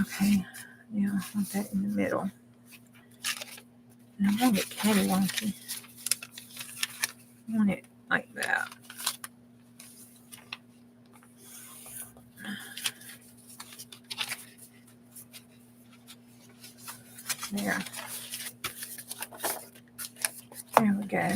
Speaker 1: Okay. Yeah, I want that in the middle. And I want it catty-wonky. I want it like that. There. There we go.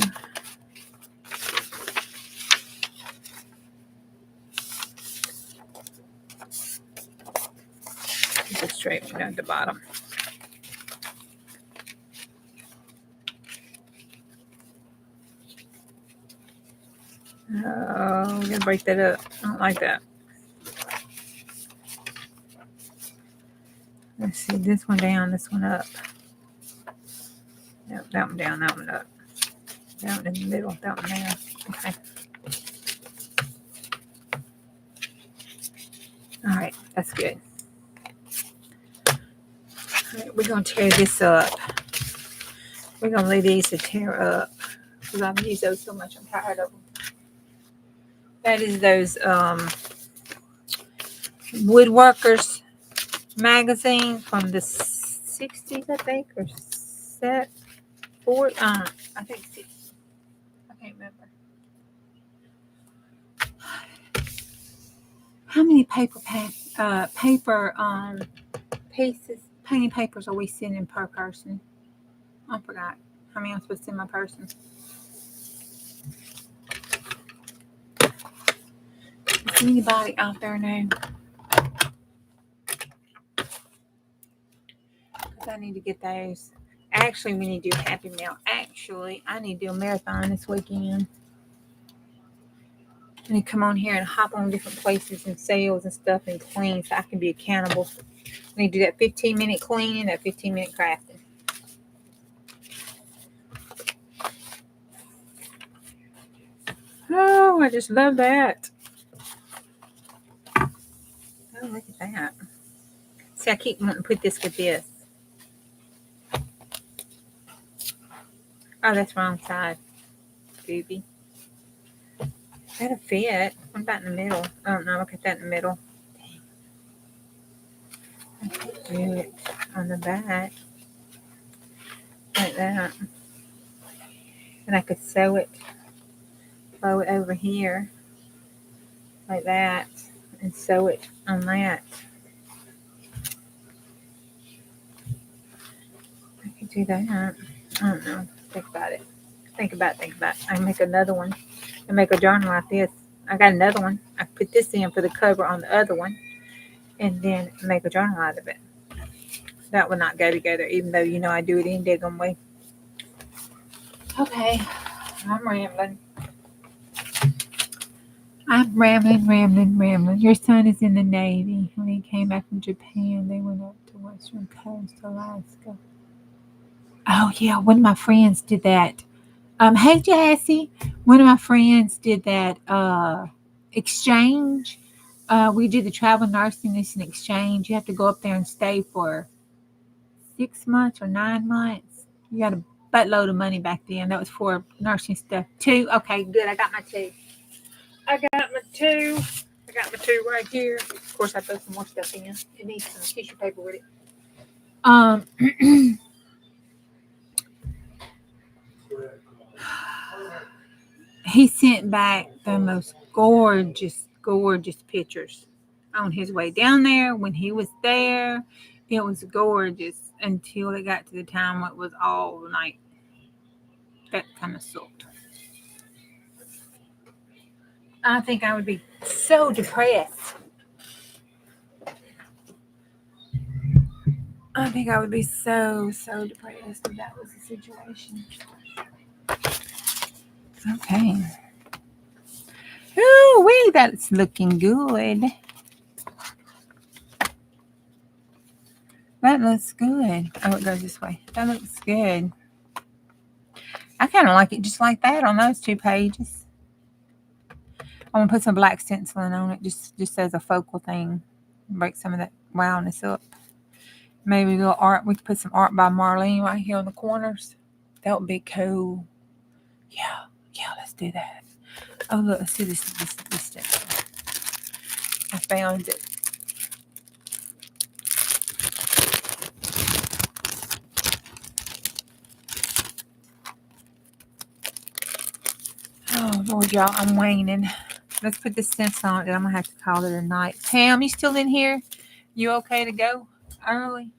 Speaker 1: Just straight one down the bottom. Oh, we're gonna break that up. I don't like that. Let's see, this one down, this one up. Nope, that one down, that one up. That one in the middle, that one there. Okay. All right, that's good. All right, we're gonna tear this up. We're gonna leave these to tear up because I've used those so much. I'm tired of them. That is those Woodworkers magazine from the 60s, I think, or set 4. I think 60. I can't remember. How many paper pieces, painting papers are we sending per person? I forgot. How many I'm supposed to send my person? Does anybody out there know? Because I need to get those. Actually, we need to do Happy Meal. Actually, I need to do a marathon this weekend. I need to come on here and hop on different places and sales and stuff and clean so I can be accountable. I need to do that 15-minute cleaning, that 15-minute crafting. Oh, I just love that. Oh, look at that. See, I keep wanting to put this with this. Oh, that's wrong side. Goofy. That'll fit. What about in the middle? Oh, no, look at that in the middle. I could do it on the back. Like that. And I could sew it. Blow it over here. Like that. And sew it on that. I could do that. I don't know. Think about it. Think about it. I make another one. I make a journal like this. I got another one. I put this in for the cover on the other one, and then make a journal out of it. That would not go together, even though I do it in diggum way. Okay, I'm rambling. Your son is in the Navy. When he came back from Japan, they went up to Western Coast, Alaska. Oh yeah, one of my friends did that. Hey Jassy, one of my friends did that exchange. We did the travel nursing. It's an exchange. You have to go up there and stay for 6 months or 9 months. You got a buttload of money back then. That was for nursing stuff. 2. Okay, good. I got my 2. I got my two right here. Of course, I throw some more stuff in. It needs some tissue paper with it. He sent back the most gorgeous pictures on his way down there. When he was there, it was gorgeous until it got to the time when it was all night. That kind of sucked. I think I would be so depressed. I think I would be so depressed if that was the situation. Okay. Ooh, wee, that's looking good. That looks good. Oh, it goes this way. That looks good. I kind of like it just like that on those 2 pages. I'm going to put some black stenciling on it just as a focal thing. Break some of that wildness up. Maybe a little art. We could put some art by Marlene right here on the corners. That would be cool. Yeah, let's do that. Oh, look, let's see this stencil. I found it. Oh, Lord, y'all, I'm waning. Let's put this stencil on it. I'm going to have to call it a night. Pam, you still in here? You okay to go early?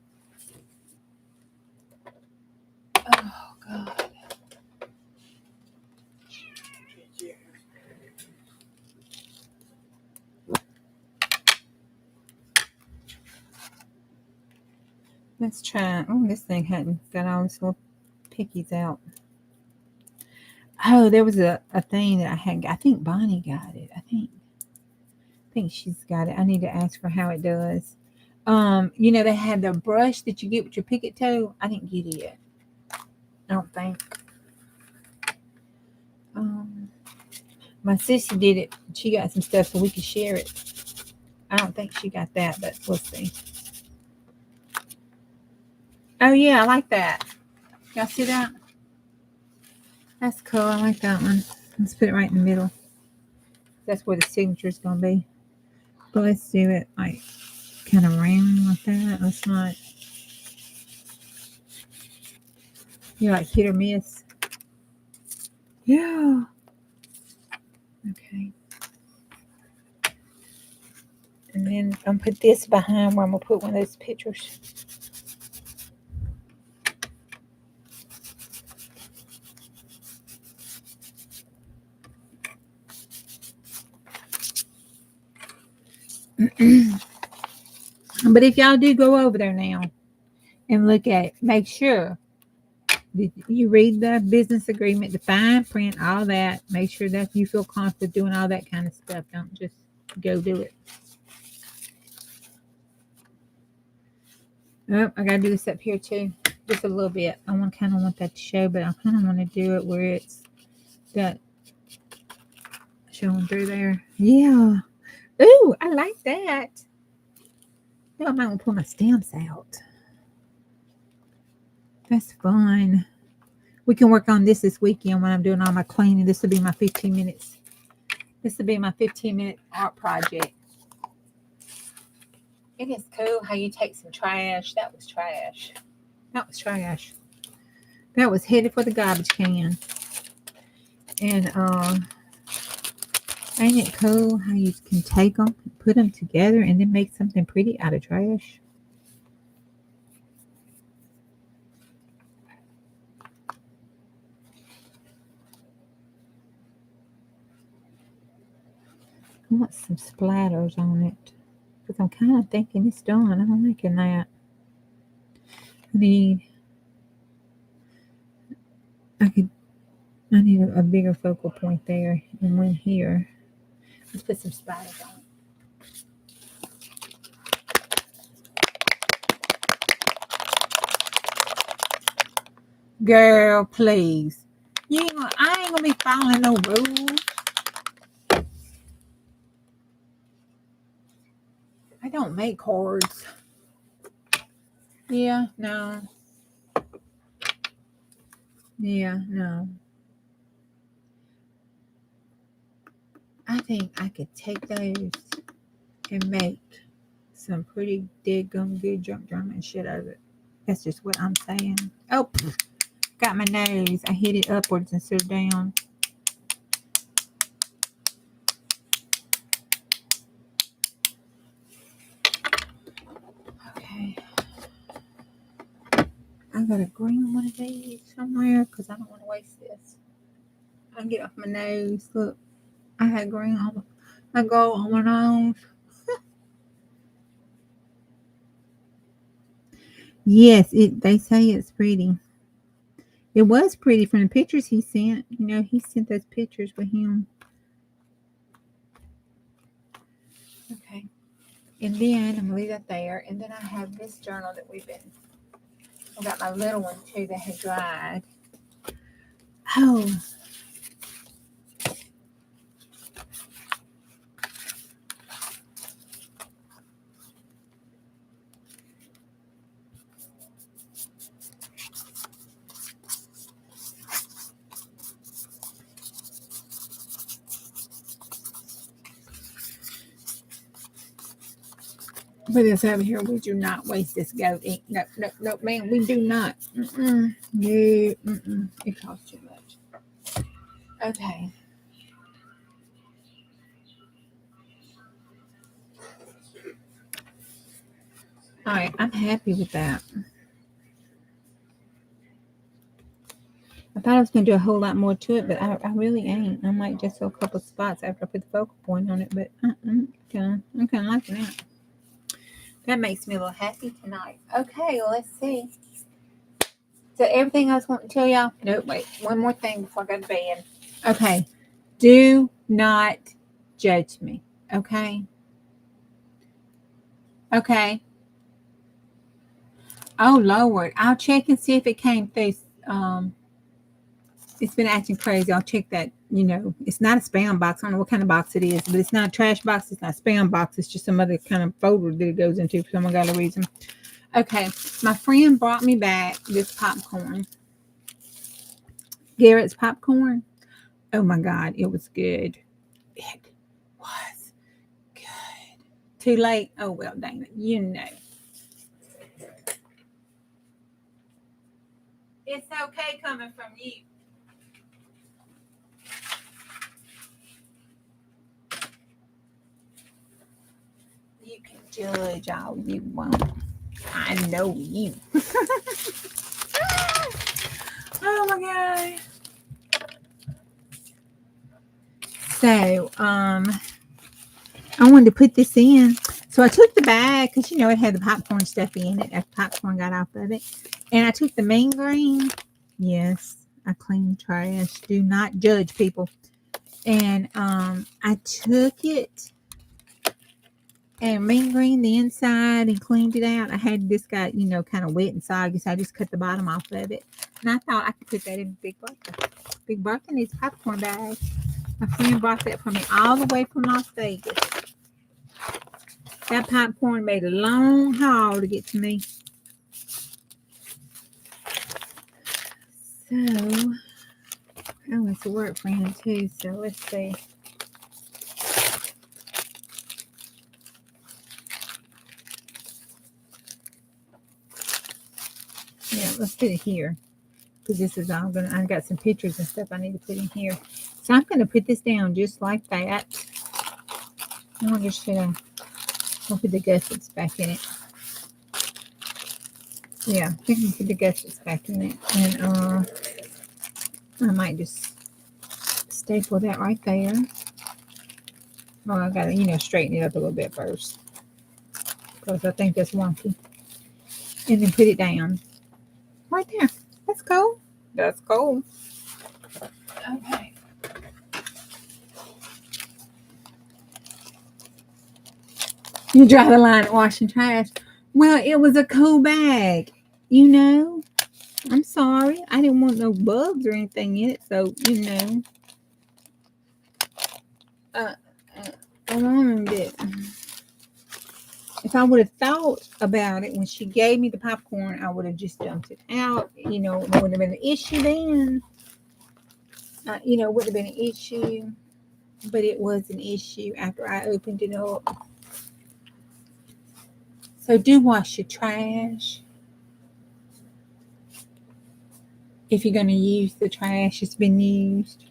Speaker 1: Oh, God. Let's try. Oh, this thing hadn't got all these little pickies out. Oh, there was a thing that I had. I think Bonnie got it. I think she's got it. I need to ask her how it does. They had the brush that you get with your picket toe. I didn't get it yet. I don't think. My sister did it. She got some stuff so we could share it. I don't think she got that, but we'll see. Oh yeah, I like that. Y'all see that? That's cool. I like that one. Let's put it right in the middle. That's where the signature is going to be. But let's do it like kind of round like that. Let's not. You're like hit or miss. Yeah. Okay. And then I'm going to put this behind where I'm going to put one of those pictures. But if y'all do go over there now and look at it, make sure that you read the business agreement, the fine print, all that. Make sure that you feel comfortable doing all that kind of stuff. Don't just go do it. Oh, I gotta do this up here too, just a little bit. I kind of want that to show, but I kind of want to do it where it's got showing through there. Yeah. Ooh, I like that. Now I might want to pull my stamps out. That's fun. We can work on this weekend when I'm doing all my cleaning. This will be my 15 minutes. This will be my 15-minute art project. It is cool how you take some trash. That was trash. That was headed for the garbage can. And ain't it cool how you can take them, put them together, and then make something pretty out of trash? I want some splatters on it. Because I'm kind of thinking it's done. I'm liking that. I need a bigger focal point there and one here. Let's put some splatters on it. Girl, please. I ain't gonna be following no rules. I don't make cards. Yeah, no. Yeah, no. I think I could take those and make some pretty dead-gum good junk German shit out of it. That's just what I'm saying. Oh, got my nose. I hit it upwards instead of down. Okay. I got a green one of these somewhere because I don't want to waste this. I can get off my nose. Look, I had green on my gold on my nose. Yes, they say it's pretty. It was pretty from the pictures he sent. You know, he sent those pictures with him. Okay. And then I'm going to leave that there. And then I have this journal that I got my little one too that had dried. Oh. Put this over here. We do not waste this goat ink. No, man, we do not. No, it costs too much. Okay. All right, I'm happy with that. I thought I was going to do a whole lot more to it, but I really ain't. I might just go a couple spots after I put the focal point on it, but I'm kind of liking that. That makes me a little happy tonight. Okay, well, let's see. So everything I was wanting to tell y'all? No, wait. One more thing before I go to bed. Okay. Do not judge me. Okay? Okay. Oh, Lord. I'll check and see if it came through. It's been acting crazy. I'll check that. You know, it's not a spam box. I don't know what kind of box it is, but it's not a trash box. It's not a spam box. It's just some other kind of folder that it goes into for some other reason. Okay. My friend brought me back this popcorn. Garrett's popcorn. Oh, my God. It was good. It was good. Too late? Oh, well, dang it. You know. It's okay coming from you. You can judge all you want. I know you. Oh my God. So, I wanted to put this in. So I took the bag because, you know, it had the popcorn stuff in it after popcorn got off of it. And I took the mean green. Yes, I clean trash. Do not judge people. And I took it and mean green the inside and cleaned it out. I had this got, you know, kind of wet and soggy, so I just cut the bottom off of it. And I thought I could put that in Big Bertha. Big Bertha needs a popcorn bag. My friend brought that for me all the way from Las Vegas. That popcorn made a long haul to get to me. So, oh, it's a work friend too, so let's see. Yeah, let's put it here. Because this is all I got some pictures and stuff I need to put in here. So I'm gonna put this down just like that. I wonder I'll put the gussets back in it. Yeah, I think I'll put the gussets back in it. And I might just staple that right there. Oh, I gotta, straighten it up a little bit first. Because I think that's wonky. And then put it down. Right there. That's cool. That's cool. Okay. You draw the line at washing trash. Well, it was a cool bag. I'm sorry. I didn't want no bugs or anything in it. So, I learned it. If I would have thought about it when she gave me the popcorn, I would have just dumped it out. It wouldn't have been an issue then. Wouldn't have been an issue. But it was an issue after I opened it up. So do wash your trash. If you're going to use the trash that's been used.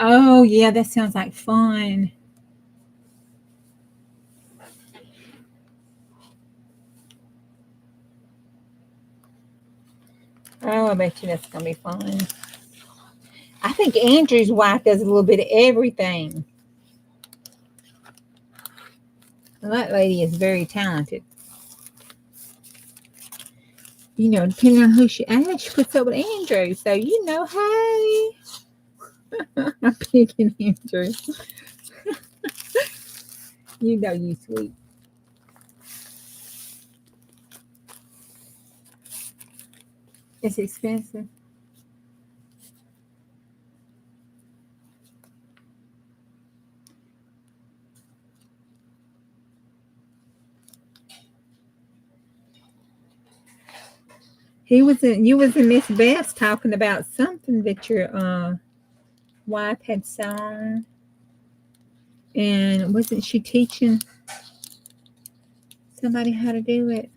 Speaker 1: Oh, yeah, that sounds like fun. Oh, I bet you that's going to be fun. I think Andrew's wife does a little bit of everything. Well, that lady is very talented. Depending on who she asks, she puts up with Andrew. So, hey. I'm picking Andrew. You sweet. It's expensive. You was in Miss Best talking about something that your wife had sewn. And wasn't she teaching somebody how to do it?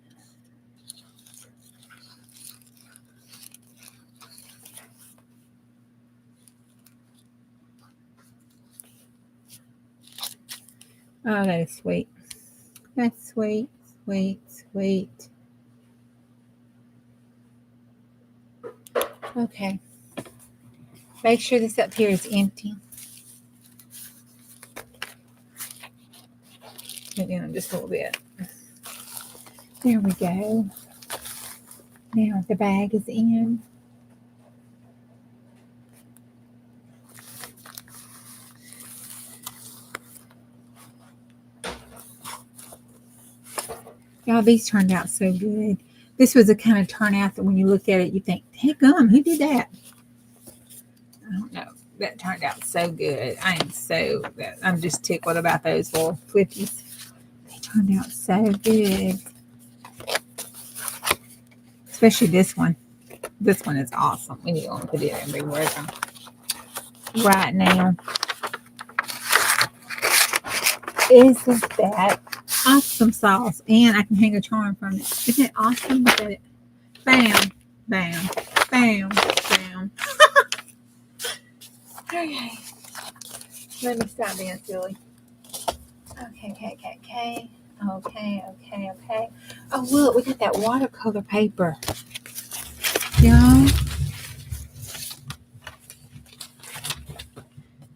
Speaker 1: Oh, that is sweet. That's sweet, sweet, sweet. Okay. Make sure this up here is empty. Put it down just a little bit. There we go. Now the bag is in. Y'all, these turned out so good. This was a kind of turnout that when you look at it, you think, hey, gum, who did that? I don't know. That turned out so good. I'm just tickled about those little flippies. They turned out so good. Especially this one. This one is awesome. We need to put it everywhere right now. Isn't that awesome sauce? And I can hang a charm from it. Isn't it awesome? Look at it. Bam, bam, bam, bam. Okay. Let me stop being silly. Okay. Okay. Oh, look, we got that watercolor paper. Y'all.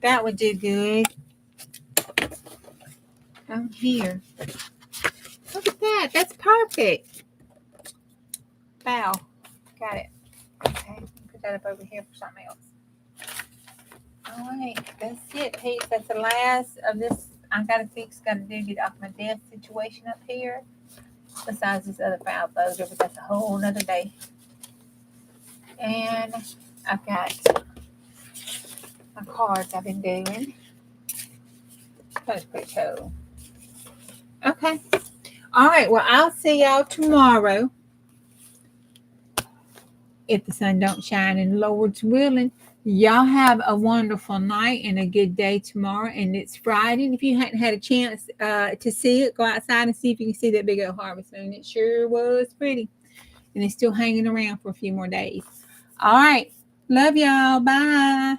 Speaker 1: That would do good. Oh, here. Look at that. That's perfect. Wow. Got it. Okay. Put that up over here for something else. All right. That's it, peeps. That's the last of this. I got to get off my desk situation up here. Besides this other file folder, but that's a whole nother day. And I've got my cards I've been doing. That's pretty cool. Okay. All right. Well, I'll see y'all tomorrow. If the sun don't shine and the Lord's willing. Y'all have a wonderful night and a good day tomorrow. And it's Friday. And if you hadn't had a chance to see it, go outside and see if you can see that big old harvest moon. It sure was pretty. And it's still hanging around for a few more days. All right. Love y'all. Bye.